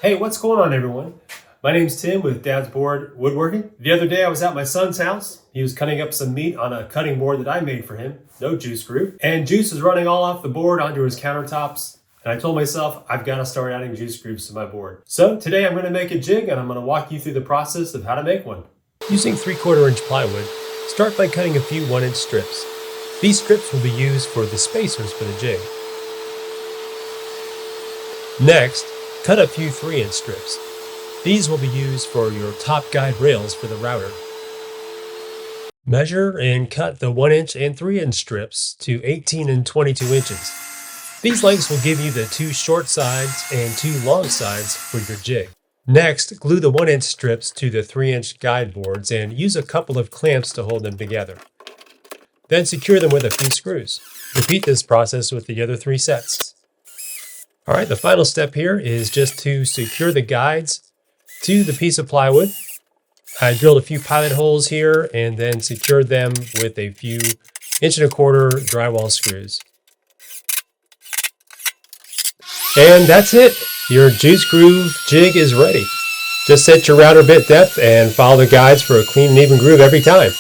Hey, what's going on, everyone? My name's Tim with Dad's Board Woodworking. The other day I was at my son's house. He was cutting up some meat on a cutting board that I made for him, no juice group, and juice was running all off the board onto his countertops. And I told myself, I've got to start adding juice grooves to my board. So today I'm going to make a jig, and I'm going to walk you through the process of how to make one. Using 3/4 inch plywood, start by cutting a few 1-inch strips. These strips will be used for the spacers for the jig. Next, cut a few 3-inch strips. These will be used for your top guide rails for the router. Measure and cut the 1-inch and 3-inch strips to 18 and 22 inches. These lengths will give you the 2 short sides and 2 long sides for your jig. Next, glue the 1-inch strips to the 3-inch guide boards and use a couple of clamps to hold them together. Then secure them with a few screws. Repeat this process with the other 3 sets. Alright, the final step here is just to secure the guides to the piece of plywood. I drilled a few pilot holes here and then secured them with a few 1.25 inch drywall screws. And that's it! Your juice groove jig is ready. Just set your router bit depth and follow the guides for a clean and even groove every time.